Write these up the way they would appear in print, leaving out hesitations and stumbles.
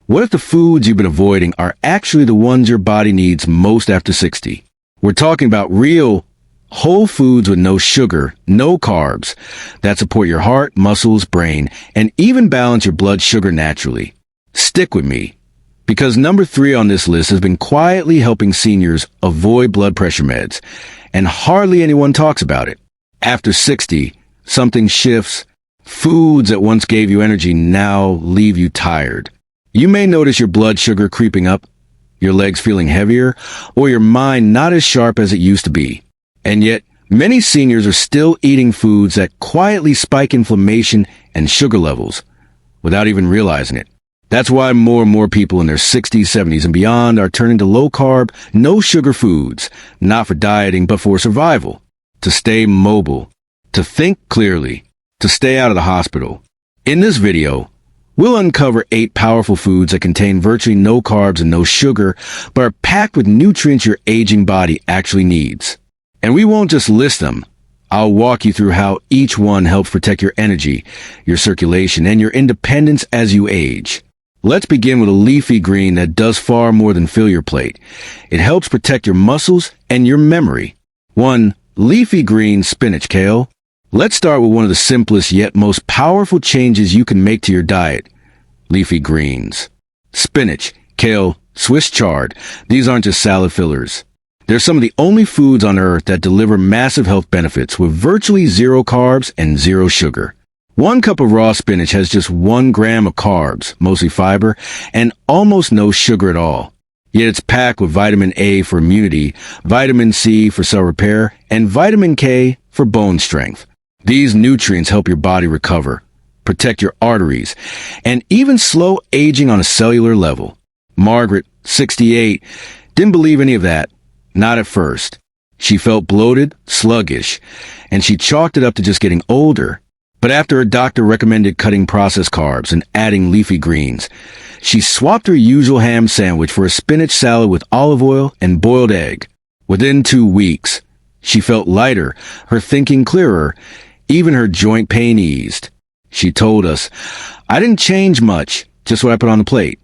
What if the foods you've been avoiding are actually the ones your body needs most after 60? We're talking about real, whole foods with no sugar, no carbs, that support your heart, muscles, brain, and even balance your blood sugar naturally. Stick with me, because number 3 on this list has been quietly helping seniors avoid blood pressure meds, and hardly anyone talks about it. After 60, something shifts. Foods that once gave you energy now leave you tired. You may notice your blood sugar creeping up, your legs feeling heavier, or your mind not as sharp as it used to be. And yet, many seniors are still eating foods that quietly spike inflammation and sugar levels without even realizing it. That's why more and more people in their 60s, 70s, and beyond are turning to low-carb, no-sugar foods, not for dieting, but for survival, to stay mobile, to think clearly, to stay out of the hospital. In this video, we'll uncover 8 powerful foods that contain virtually no carbs and no sugar, but are packed with nutrients your aging body actually needs. And we won't just list them. I'll walk you through how each one helps protect your energy, your circulation, and your independence as you age. Let's begin with a leafy green that does far more than fill your plate. It helps protect your muscles and your memory. 1. Leafy green spinach kale. Let's start with one of the simplest yet most powerful changes you can make to your diet. Leafy greens. Spinach, kale, Swiss chard. These aren't just salad fillers. They're some of the only foods on earth that deliver massive health benefits with virtually 0 carbs and 0 sugar. 1 cup of raw spinach has just 1 gram of carbs, mostly fiber, and almost no sugar at all. Yet it's packed with vitamin A for immunity, vitamin C for cell repair, and vitamin K for bone strength. These nutrients help your body recover, protect your arteries, and even slow aging on a cellular level. Margaret, 68, didn't believe any of that. Not at first. She felt bloated, sluggish, and she chalked it up to just getting older. But after her doctor recommended cutting processed carbs and adding leafy greens, she swapped her usual ham sandwich for a spinach salad with olive oil and boiled egg. Within 2 weeks, she felt lighter, her thinking clearer, even her joint pain eased. She told us, "I didn't change much, just what I put on the plate."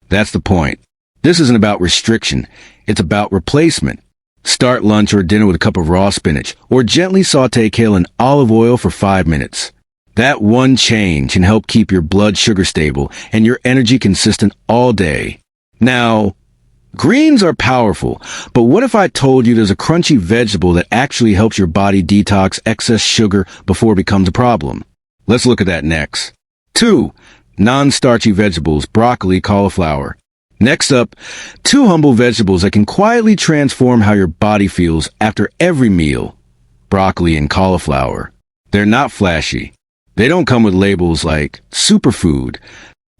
That's the point. This isn't about restriction. It's about replacement. Start lunch or dinner with a cup of raw spinach, or gently saute kale in olive oil for 5 minutes. That one change can help keep your blood sugar stable and your energy consistent all day. Now, greens are powerful, but what if I told you there's a crunchy vegetable that actually helps your body detox excess sugar before it becomes a problem? Let's look at that next. 2. Non-starchy vegetables, broccoli, cauliflower. Next up, 2 humble vegetables that can quietly transform how your body feels after every meal. Broccoli and cauliflower. They're not flashy. They don't come with labels like superfood,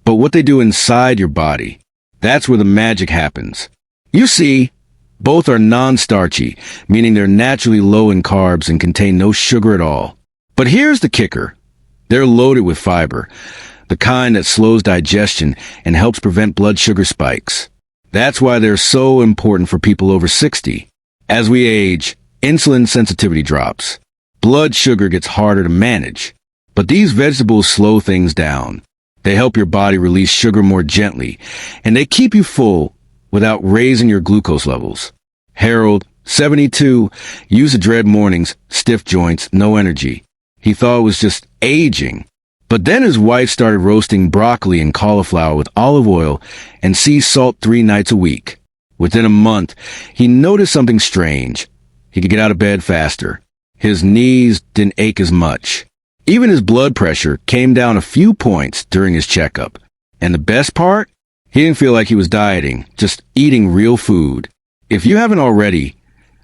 but what they do inside your body. That's where the magic happens. You see, both are non-starchy, meaning they're naturally low in carbs and contain no sugar at all. But here's the kicker. They're loaded with fiber, the kind that slows digestion and helps prevent blood sugar spikes. That's why they're so important for people over 60. As we age, insulin sensitivity drops. Blood sugar gets harder to manage. But these vegetables slow things down. They help your body release sugar more gently, and they keep you full without raising your glucose levels. Harold, 72, used to dread mornings, stiff joints, no energy. He thought it was just aging. But then his wife started roasting broccoli and cauliflower with olive oil and sea salt 3 nights a week. Within a month, he noticed something strange. He could get out of bed faster. His knees didn't ache as much. Even his blood pressure came down a few points during his checkup. And the best part? He didn't feel like he was dieting, just eating real food. If you haven't already,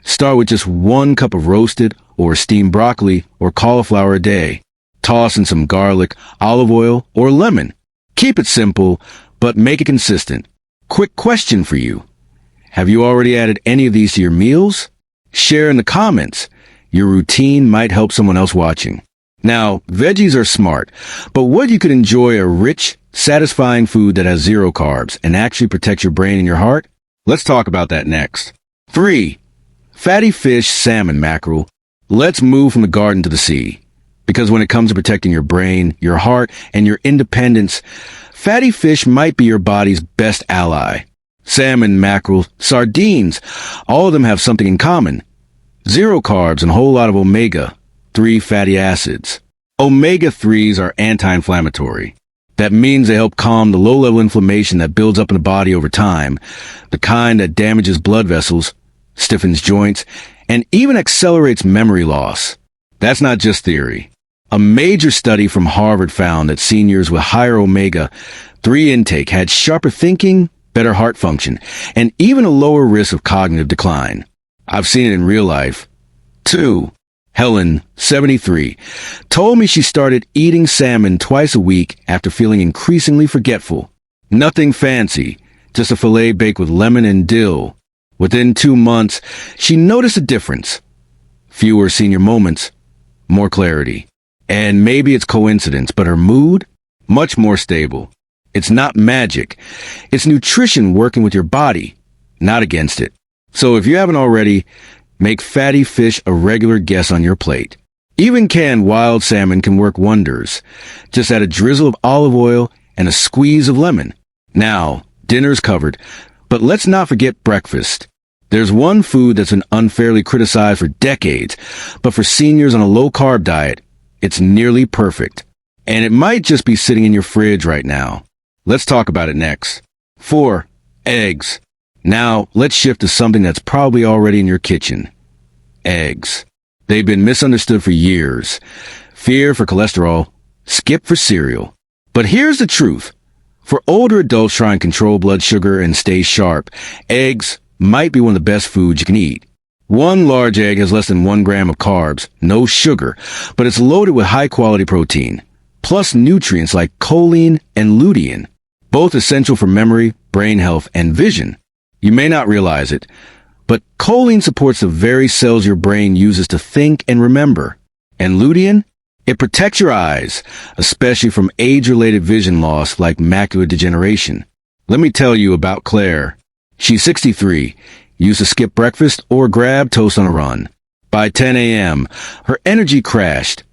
start with just 1 cup of roasted or steamed broccoli or cauliflower a day. Toss in some garlic, olive oil, or lemon. Keep it simple, but make it consistent. Quick question for you. Have you already added any of these to your meals? Share in the comments. Your routine might help someone else watching. Now, veggies are smart, but what if you could enjoy a rich, satisfying food that has 0 carbs and actually protects your brain and your heart? Let's talk about that next. 3. Fatty fish, salmon, mackerel. Let's move from the garden to the sea. Because when it comes to protecting your brain, your heart, and your independence, Fatty fish might be your body's best ally. Salmon, mackerel, sardines, all of them have something in common. Zero carbs and a whole lot of omega-3 fatty acids. Omega-3s are anti-inflammatory. That means they help calm the low-level inflammation that builds up in the body over time, the kind that damages blood vessels, stiffens joints, and even accelerates memory loss. That's not just theory. A major study from Harvard found that seniors with higher omega-3 intake had sharper thinking, better heart function, and even a lower risk of cognitive decline. I've seen it in real life. 2. Helen, 73, told me she started eating salmon twice a week after feeling increasingly forgetful. Nothing fancy, just a fillet baked with lemon and dill. Within 2 months, she noticed a difference. Fewer senior moments, more clarity. And maybe it's coincidence, but her mood? Much more stable. It's not magic. It's nutrition working with your body, not against it. So if you haven't already, make fatty fish a regular guest on your plate. Even canned wild salmon can work wonders. Just add a drizzle of olive oil and a squeeze of lemon. Now, dinner's covered, but let's not forget breakfast. There's one food that's been unfairly criticized for decades, but for seniors on a low-carb diet, it's nearly perfect. And it might just be sitting in your fridge right now. Let's talk about it next. 4. Eggs. Now, let's shift to something that's probably already in your kitchen. Eggs. They've been misunderstood for years. Fear for cholesterol, skip for cereal. But here's the truth. For older adults trying to control blood sugar and stay sharp, eggs might be one of the best foods you can eat. One large egg has less than 1 gram of carbs, no sugar, but it's loaded with high-quality protein, plus nutrients like choline and lutein, both essential for memory, brain health, and vision. You may not realize it, but choline supports the very cells your brain uses to think and remember. And lutein? It protects your eyes, especially from age-related vision loss like macular degeneration. Let me tell you about Claire. She's 63, used to skip breakfast or grab toast on a run. By 10 a.m., her energy crashed.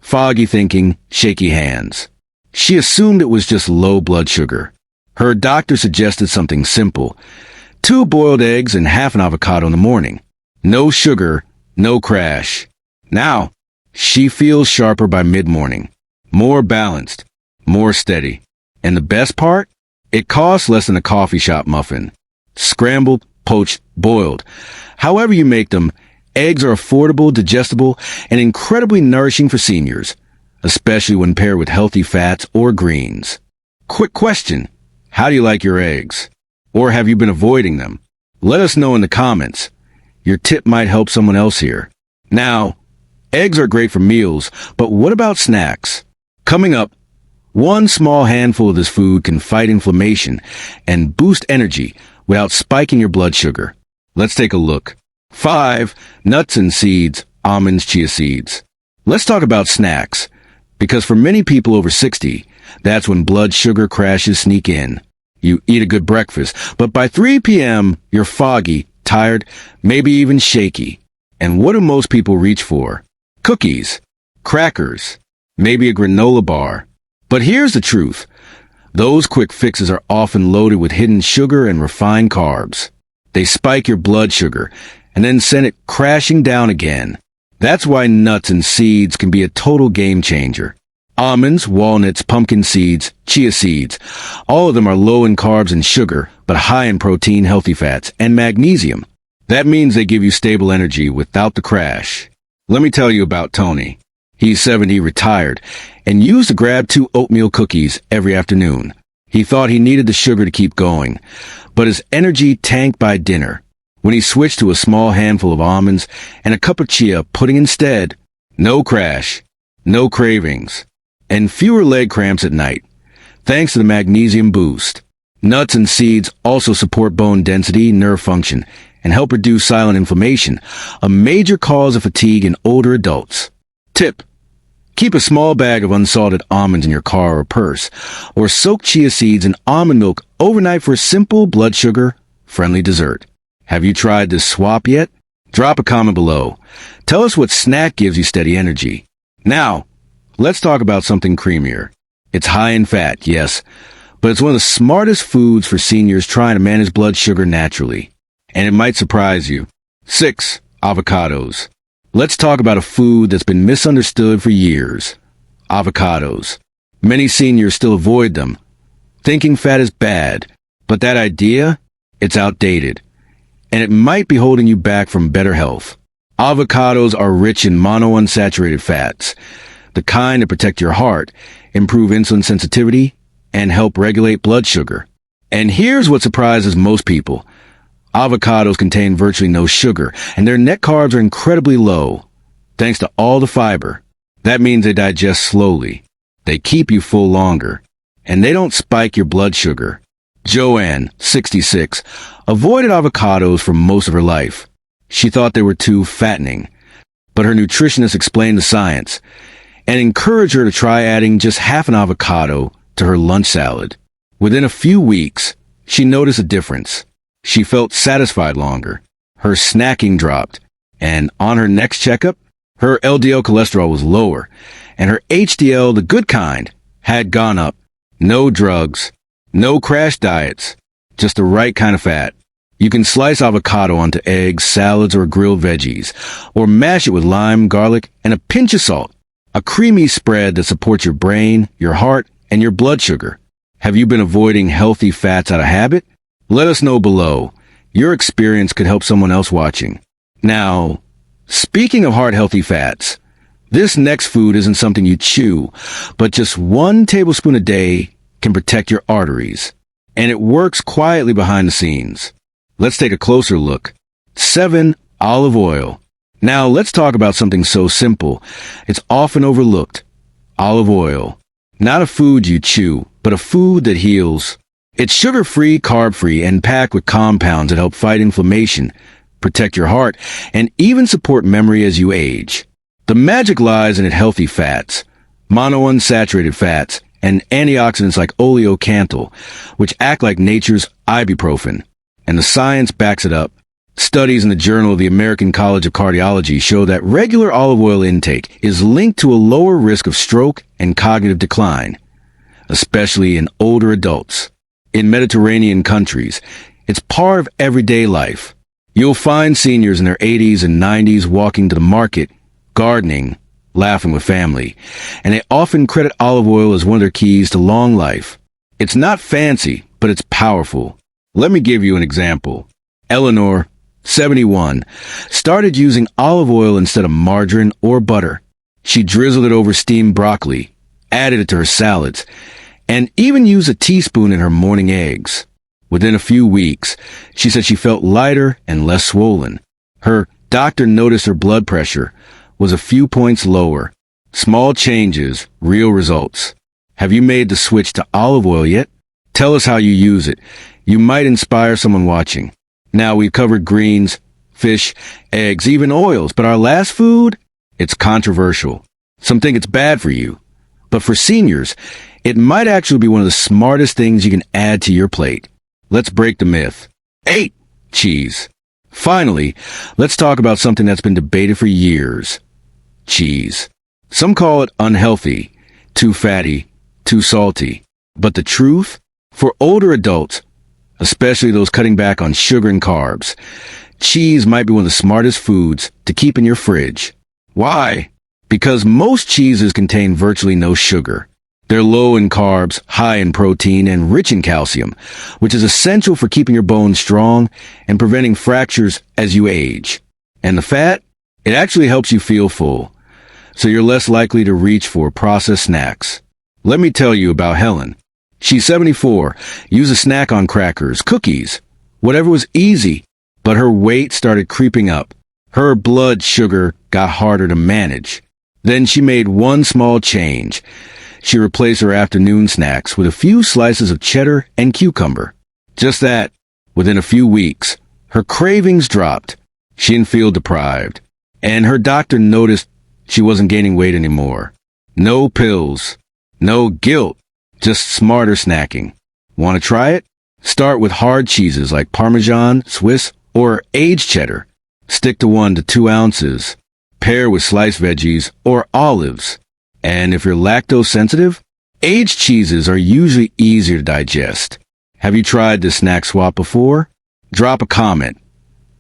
Foggy thinking, shaky hands. She assumed it was just low blood sugar. Her doctor suggested something simple. 2 boiled eggs and half an avocado in the morning. No sugar, no crash. Now, she feels sharper by mid-morning. More balanced, more steady. And the best part? It costs less than a coffee shop muffin. Scrambled, poached, boiled. However you make them, eggs are affordable, digestible, and incredibly nourishing for seniors, especially when paired with healthy fats or greens. Quick question. How do you like your eggs? Or have you been avoiding them? Let us know in the comments. Your tip might help someone else here. Now, eggs are great for meals, but what about snacks? Coming up, one small handful of this food can fight inflammation and boost energy without spiking your blood sugar. Let's take a look. 5. Nuts and seeds, almonds, chia seeds. Let's talk about snacks, because for many people over 60, that's when blood sugar crashes sneak in. You eat a good breakfast, but by 3 p.m., you're foggy, tired, maybe even shaky. And what do most people reach for? Cookies, crackers, maybe a granola bar. But here's the truth. Those quick fixes are often loaded with hidden sugar and refined carbs. They spike your blood sugar and then send it crashing down again. That's why nuts and seeds can be a total game changer. Almonds, walnuts, pumpkin seeds, chia seeds, all of them are low in carbs and sugar, but high in protein, healthy fats, and magnesium. That means they give you stable energy without the crash. Let me tell you about Tony. He's 70, retired, and used to grab 2 oatmeal cookies every afternoon. He thought he needed the sugar to keep going, but his energy tanked by dinner. When he switched to a small handful of almonds and a cup of chia pudding instead, no crash, no cravings, and fewer leg cramps at night, thanks to the magnesium boost. Nuts and seeds also support bone density, nerve function, and help reduce silent inflammation, a major cause of fatigue in older adults. Tip: keep a small bag of unsalted almonds in your car or purse, or soak chia seeds in almond milk overnight for a simple blood sugar-friendly dessert. Have you tried this swap yet? Drop a comment below. Tell us what snack gives you steady energy. Now, let's talk about something creamier. It's high in fat, yes, but it's one of the smartest foods for seniors trying to manage blood sugar naturally. And it might surprise you. 6. Avocados. Let's talk about a food that's been misunderstood for years. Avocados. Many seniors still avoid them, thinking fat is bad, but that idea, it's outdated, and it might be holding you back from better health. Avocados are rich in monounsaturated fats, the kind that protect your heart, improve insulin sensitivity, and help regulate blood sugar. And here's what surprises most people. Avocados contain virtually no sugar, and their net carbs are incredibly low, thanks to all the fiber. That means they digest slowly. They keep you full longer, and they don't spike your blood sugar. Joanne, 66, avoided avocados for most of her life. She thought they were too fattening, but her nutritionist explained the science and encouraged her to try adding just half an avocado to her lunch salad. Within a few weeks, she noticed a difference. She felt satisfied longer. Her snacking dropped, and on her next checkup, her LDL cholesterol was lower, and her HDL, the good kind, had gone up. No drugs, no crash diets, just the right kind of fat. You can slice avocado onto eggs, salads, or grilled veggies, or mash it with lime, garlic, and a pinch of salt. A creamy spread that supports your brain, your heart, and your blood sugar. Have you been avoiding healthy fats out of habit? Let us know below. Your experience could help someone else watching. Now, speaking of heart-healthy fats, this next food isn't something you chew, but just 1 tablespoon a day can protect your arteries. And it works quietly behind the scenes. Let's take a closer look. 7. Olive oil. Now, let's talk about something so simple. It's often overlooked. Olive oil. Not a food you chew, but a food that heals. It's sugar-free, carb-free, and packed with compounds that help fight inflammation, protect your heart, and even support memory as you age. The magic lies in its healthy fats, monounsaturated fats, and antioxidants like oleocanthal, which act like nature's ibuprofen. And the science backs it up. Studies in the Journal of the American College of Cardiology show that regular olive oil intake is linked to a lower risk of stroke and cognitive decline, especially in older adults. In Mediterranean countries, it's part of everyday life. You'll find seniors in their 80s and 90s walking to the market, gardening, laughing with family, and they often credit olive oil as one of their keys to long life. It's not fancy, but it's powerful. Let me give you an example. Eleanor, 71, started using olive oil instead of margarine or butter. She drizzled it over steamed broccoli, added it to her salads, and even used a teaspoon in her morning eggs. Within a few weeks, she said she felt lighter and less swollen. Her doctor noticed her blood pressure was a few points lower. Small changes, real results. Have you made the switch to olive oil yet? Tell us how you use it. You might inspire someone watching. Now, we've covered greens, fish, eggs, even oils, but our last food? It's controversial. Some think it's bad for you. But for seniors, it might actually be one of the smartest things you can add to your plate. Let's break the myth. 8. Cheese. Finally, let's talk about something that's been debated for years. Cheese. Some call it unhealthy, too fatty, too salty. But the truth? For older adults, especially those cutting back on sugar and carbs, cheese might be one of the smartest foods to keep in your fridge. Why? Because most cheeses contain virtually no sugar. They're low in carbs, high in protein, and rich in calcium, which is essential for keeping your bones strong and preventing fractures as you age. And the fat? It actually helps you feel full, so you're less likely to reach for processed snacks. Let me tell you about Helen. She's 74, used a snack on crackers, cookies, whatever was easy, but her weight started creeping up. Her blood sugar got harder to manage. Then she made one small change. She replaced her afternoon snacks with a few slices of cheddar and cucumber. Just that, within a few weeks, her cravings dropped. She didn't feel deprived. And her doctor noticed she wasn't gaining weight anymore. No pills, no guilt. Just smarter snacking. Want to try it? Start with hard cheeses like Parmesan, Swiss, or aged cheddar. Stick to 1 to 2 ounces. Pair with sliced veggies or olives. And if you're lactose sensitive, Aged cheeses are usually easier to digest. Have you tried the snack swap before? Drop a comment.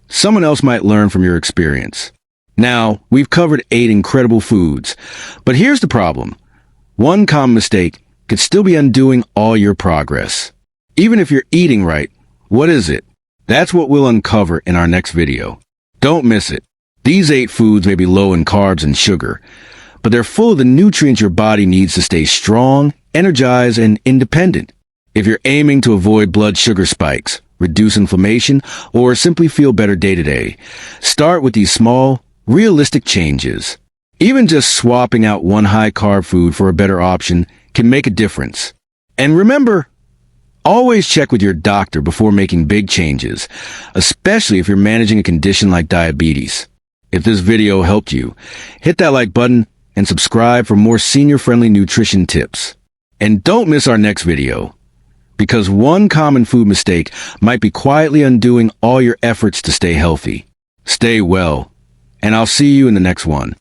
Someone else might learn from your experience. Now, we've covered 8 incredible foods, but here's the problem. One common mistake could still be undoing all your progress. Even if you're eating right, what is it? That's what we'll uncover in our next video. Don't miss it. These 8 foods may be low in carbs and sugar, but they're full of the nutrients your body needs to stay strong, energized, and independent. If you're aiming to avoid blood sugar spikes, reduce inflammation, or simply feel better day to day, start with these small, realistic changes. Even just swapping out one high-carb food for a better option can make a difference. And remember, always check with your doctor before making big changes, especially if you're managing a condition like diabetes. If this video helped you, hit that like button and subscribe for more senior-friendly nutrition tips. And don't miss our next video, because one common food mistake might be quietly undoing all your efforts to stay healthy. Stay well, and I'll see you in the next one.